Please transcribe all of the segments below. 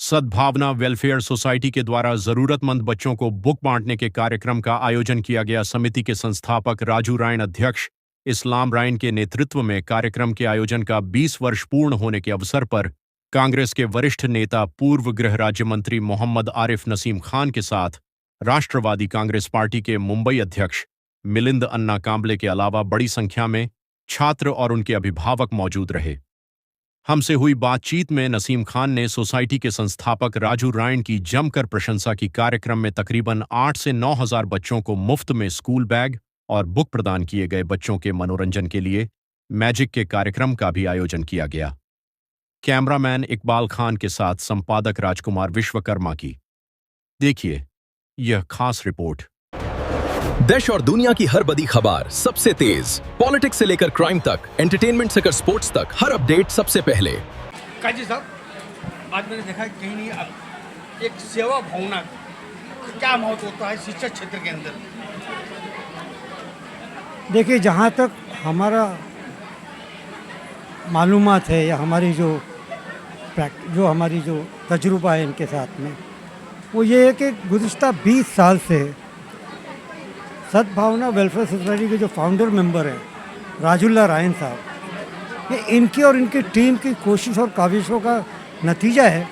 सद्भावना welfare society के द्वारा जरूरतमंद बच्चों को बुक बांटने के कार्यक्रम का आयोजन किया गया। समिति के संस्थापक राजू रायन अध्यक्ष इस्लाम रायन के नेतृत्व में कार्यक्रम के आयोजन का 20 वर्ष पूर्ण होने के अवसर पर कांग्रेस के वरिष्ठ नेता पूर्व गृह राज्य मंत्री मोहम्मद आरिफ नसीम खान के साथ राष्ट्रवादी कांग्रेस पार्टी के मुंबई अध्यक्ष मिलिंद अन्ना कांबले के अलावा बड़ी संख्या में छात्र और उनके अभिभावक मौजूद रहे। हमसे हुई बातचीत में नसीम खान ने सोसाइटी के संस्थापक राजू रायन की जमकर प्रशंसा की। कार्यक्रम में तकरीबन 8 से 9 हजार बच्चों को मुफ्त में स्कूल बैग और बुक प्रदान किए गए। बच्चों के मनोरंजन के लिए मैजिक के कार्यक्रम का भी आयोजन किया गया। कैमरामैन इकबाल खान के साथ संपादक राजकुमार विश्वकर्मा की देखिए यह खास रिपोर्ट। देश और दुनिया की हर बड़ी खबर सबसे तेज, पॉलिटिक्स से लेकर क्राइम तक, एंटरटेनमेंट से लेकर स्पोर्ट्स तक, हर अपडेट सबसे पहले। काजी साहब, आज मैंने देखा कहीं नहीं अब एक सेवा भावना क्या महत्व होता है शिक्षा क्षेत्र के अंदर। देखिए, जहाँ तक हमारा मालूमात है या हमारी जो तजुर्बा है इनके साथ में, वो ये है कि गुज़िश्ता 20 साल से सद्भावना वेलफेयर सोसाइटी के जो फाउंडर मेंबर हैं राजुल्ला रायन साहब, ये इनकी और इनकी टीम की कोशिश और काविशों का नतीजा है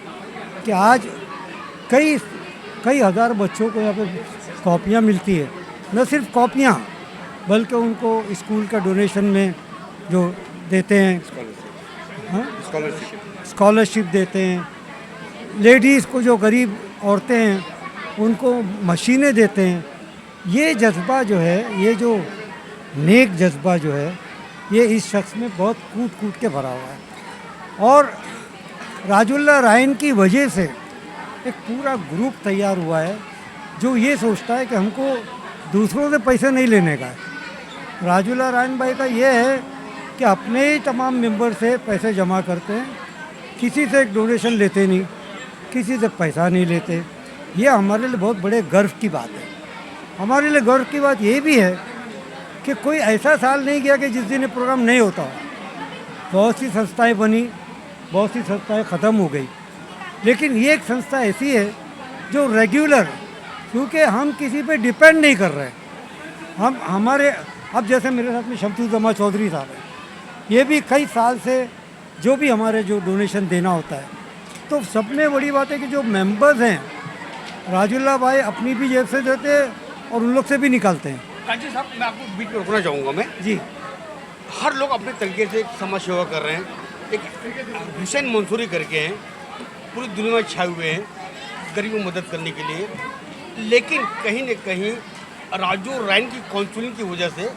कि आज कई हज़ार बच्चों को यहाँ पे कॉपियाँ मिलती है। न सिर्फ कॉपियाँ बल्कि उनको स्कूल का डोनेशन में जो देते हैं, स्कॉलरशिप देते हैं। लेडीज़ को जो गरीब औरतें हैं उनको मशीनें देते हैं। ये जज्बा जो है, ये जो नेक जज्बा जो है, ये इस शख्स में बहुत कूट के भरा हुआ है। और राजुल्ला रायन की वजह से एक पूरा ग्रुप तैयार हुआ है जो ये सोचता है कि हमको दूसरों से पैसे नहीं लेने का है। राजुल्ला रायन भाई का ये है कि अपने ही तमाम मेंबर से पैसे जमा करते हैं, किसी से एक डोनेशन लेते नहीं, किसी से पैसा नहीं लेते। ये हमारे लिए बहुत बड़े गर्व की बात है। हमारे लिए गर्व की बात ये भी है कि कोई ऐसा साल नहीं गया कि जिस दिन ये प्रोग्राम नहीं होता हो। बहुत सी संस्थाएं बनी, बहुत सी संस्थाएं ख़त्म हो गई, लेकिन ये एक संस्था ऐसी है जो रेगुलर, क्योंकि हम किसी पे डिपेंड नहीं कर रहे। हम हमारे अब जैसे मेरे साथ में शमसुद्दौला चौधरी साहब हैं, ये भी कई साल से जो भी हमारे जो डोनेशन देना होता है, तो सब में बड़ी बात है कि जो मेंबर्स हैं राजुल्ला भाई अपनी भी जेब से देते हैं और उन लोग से भी निकालते हैं। काजी साहब, मैं आपको बीच में रोकना चाहूँगा। मैं जी, हर लोग अपने तरीके से समाज सेवा कर रहे हैं। एक हुसैन मंसूरी करके हैं, पूरी दुनिया में छाए हुए हैं गरीबों की मदद करने के लिए। लेकिन कहीं न कहीं राजू रायन की काउंसलिंग की वजह से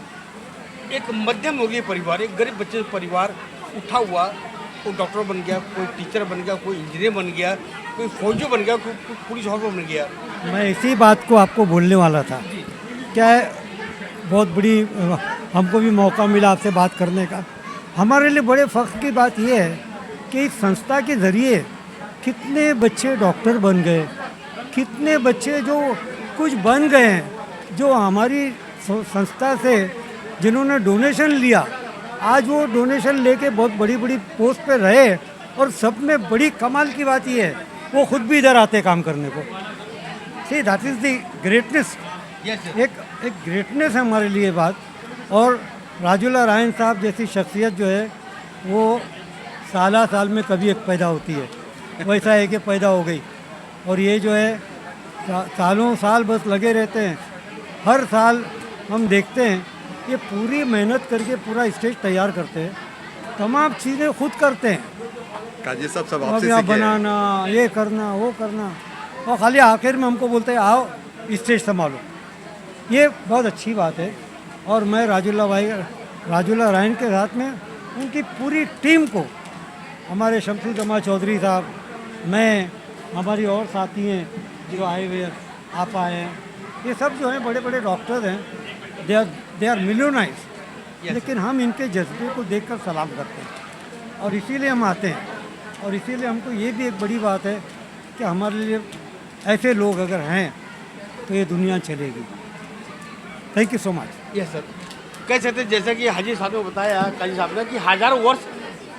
एक मध्यम वर्गीय परिवार, एक गरीब बच्चे परिवार उठा हुआ, कोई डॉक्टर बन गया, कोई टीचर बन गया, कोई इंजीनियर बन गया, कोई फौजी बन गया, कोई पुलिस ऑफिसर बन गया। मैं इसी बात को आपको बोलने वाला था। क्या है, बहुत बड़ी हमको भी मौका मिला आपसे बात करने का। हमारे लिए बड़े फ़ख्र की बात यह है कि इस संस्था के ज़रिए कितने बच्चे डॉक्टर बन गए, कितने बच्चे जो कुछ बन गए हैं, जो हमारी संस्था से जिन्होंने डोनेशन लिया, आज वो डोनेशन लेके बहुत बड़ी बड़ी पोस्ट पे रहे। और सब में बड़ी कमाल की बात ये है, वो खुद भी इधर आते काम करने को। See that is the greatness. एक ग्रेटनेस है हमारे लिए बात। और राजुल्ला रायन साहब जैसी शख्सियत जो है वो साल में कभी एक पैदा होती है, वैसा है कि पैदा हो गई। और ये जो है सालों साल बस लगे रहते हैं। हर साल हम देखते हैं ये पूरी मेहनत करके पूरा स्टेज तैयार करते हैं, तमाम चीज़ें खुद करते हैं। काजी साहब सब आपसे सीखे हैं। बनाना, ये करना, वो करना, और खाली आखिर में हमको बोलते हैं आओ स्टेज संभालो। ये बहुत अच्छी बात है। और मैं राजुल्ला रायन के साथ में उनकी पूरी टीम को, हमारे शमसुद्दौला चौधरी साहब, मैं, हमारी और साथी हैं जो आए हुए हैं, आप आए हैं, ये सब जो हैं बड़े बड़े डॉक्टर्स हैं, दे आर मिलियनाइज। लेकिन हम इनके जज्बे को देखकर सलाम करते हैं और इसीलिए हम आते हैं। और इसीलिए हमको ये भी एक बड़ी बात है कि हमारे लिए ऐसे लोग अगर हैं तो ये दुनिया चलेगी। Thank you so much. Yes sir, कह सकते जैसा कि हाजी साहब ने बताया, काजी साहब ने, कि हज़ारों वर्ष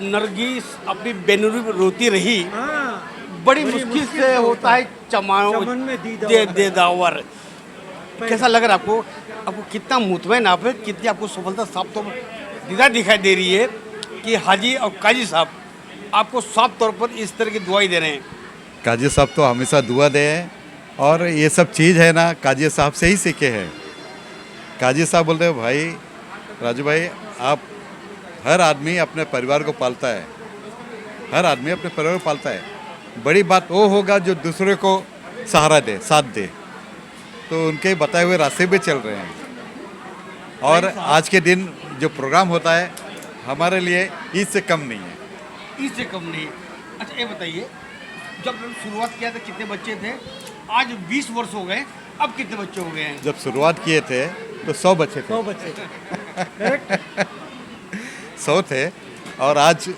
नरगिस अपनी बेनुरी रोती रही, बड़ी मुश्किल से होता है चमन में दीदावर। कैसा लग रहा है आपको? आपको कितना मुतमैन आप है, कितनी आपको सफलता साफ तौर पर दीदा दिखाई दे रही है कि हाजी और काजी साहब आपको साफ तौर पर इस तरह की दुआई दे रहे हैं? काजी साहब तो हमेशा दुआ दे हैं, और ये सब चीज़ है ना काजी साहब से ही सीखे हैं। काजी साहब बोलते हैं भाई राजू भाई, आप हर आदमी अपने परिवार को पालता है, हर आदमी अपने परिवार को पालता है। बड़ी बात वो होगा जो दूसरे को सहारा दे, साथ दे। तो उनके बताए हुए रास्ते पे चल रहे हैं, और आज के दिन जो प्रोग्राम होता है हमारे लिए ईद से कम नहीं है। ईद से कम नहीं। अच्छा ये बताइए, जब शुरुआत किया था कितने बच्चे थे? आज 20 वर्ष हो गए, अब कितने बच्चे हो गए हैं? जब शुरुआत किए थे तो 100 बच्चे थे, 100 बच्चे 100 थे, और आज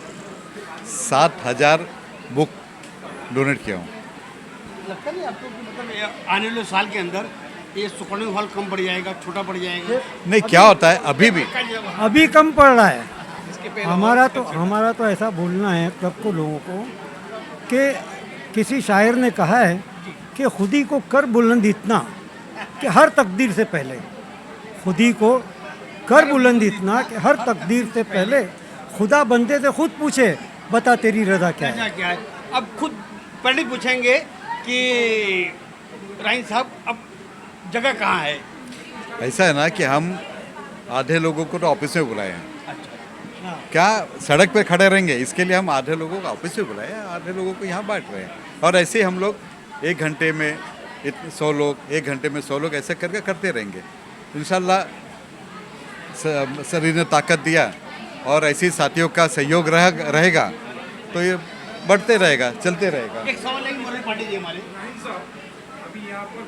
7,000 बुक डोनेट किया हूँ। लगता नहीं आपको कि मतलब आने वाले साल के अंदर ये सुखमणि हॉल कम पड़ जाएगा, छोटा पड़ जाएगा? नहीं, क्या होता है अभी कम पड़ रहा है। हमारा तो ऐसा बोलना है सबको, लोगों को, कि किसी शायर ने कहा है कि खुदी को कर बुलंद इतना कि हर तकदीर से पहले, खुदी को कर बुलंद इतना कि हर तकदीर से पहले खुदा बंदे से खुद पूछे बता तेरी रजा क्या है। क्या है? अब खुद पंडित पूछेंगे कि राइन साहब अब जगह कहाँ है? ऐसा है ना कि हम आधे लोगों को तो ऑफिस में बुलाए हैं। क्या सड़क पे खड़े रहेंगे? इसके लिए हम आधे लोगों को ऑफिस में बुलाए हैं, आधे लोगों को यहाँ बांट रहे हैं। और ऐसे ही हम लोग 1 घंटे में 100 लोग, 1 घंटे में 100 लोग, ऐसे करके करते रहेंगे। इंशाल्लाह शरीर ने ताकत दिया और ऐसे ही साथियों का सहयोग रहेगा तो ये बढ़ते रहेगा, चलते रहेगा। एक सवाल है मोदी पार्टी जी हमारे अभी यहाँ पर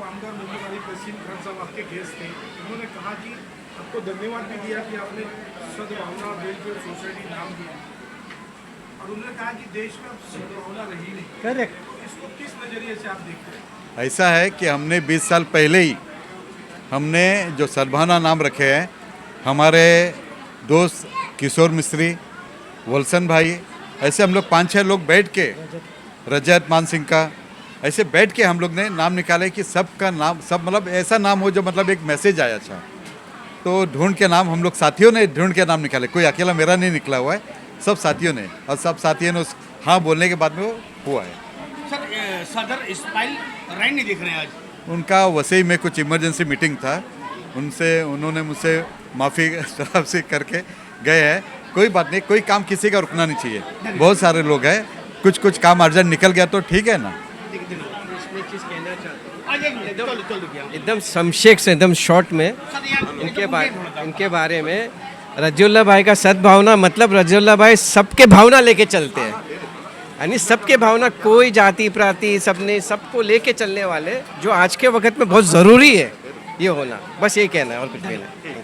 आमदार मुख्यमंत्री तहसील खान साहब आपके गेस्ट थे, उन्होंने कहा कि आपको धन्यवाद भी दिया कि आपने सद्भावना वेलफेयर सोसाइटी नाम दिया, और उन्होंने कहा कि देश में अब सद्भावना रही नहीं। करेक्ट। इसको किस नज़रिए से आप देखते हैं? ऐसा है कि हमने 20 साल पहले ही हमने जो सद्भावना नाम रखे हैं, हमारे दोस्त किशोर मिस्त्री, वलसन भाई, ऐसे हम लोग 5-6 लोग बैठ के, रजत मान सिंह का, ऐसे बैठ के हम लोग ने नाम निकाले कि सबका नाम, सब मतलब ऐसा नाम हो जो मतलब एक मैसेज आया। अच्छा, तो ढूंढ के नाम हम लोग साथियों ने ढूंढ के नाम निकाले, कोई अकेला मेरा नहीं निकला हुआ है, सब साथियों ने, और सब साथियों ने उस हाँ बोलने के बाद में वो हुआ है। सर सदर इस्माइल राइन नहीं दिख रहे हैं आज। उनका वसई में कुछ इमरजेंसी मीटिंग था, उन्होंने मुझसे माफ़ी तरफ से करके गए हैं। कोई बात नहीं, कोई काम किसी का रुकना नहीं चाहिए, बहुत सारे लोग हैं, कुछ काम अर्जेंट निकल गया तो ठीक है ना। एकदम संक्षेप से, एकदम शॉर्ट में इनके बारे में, रजिउल्लाह भाई का सद्भावना मतलब रजिउल्लाह भाई सबके भावना लेके चलते हैं, यानी सबके भावना, कोई जाति प्राति सबने सबको लेके चलने वाले, जो आज के वक्त में बहुत ज़रूरी है ये होना। बस ये कहना है और कुछ कहना है।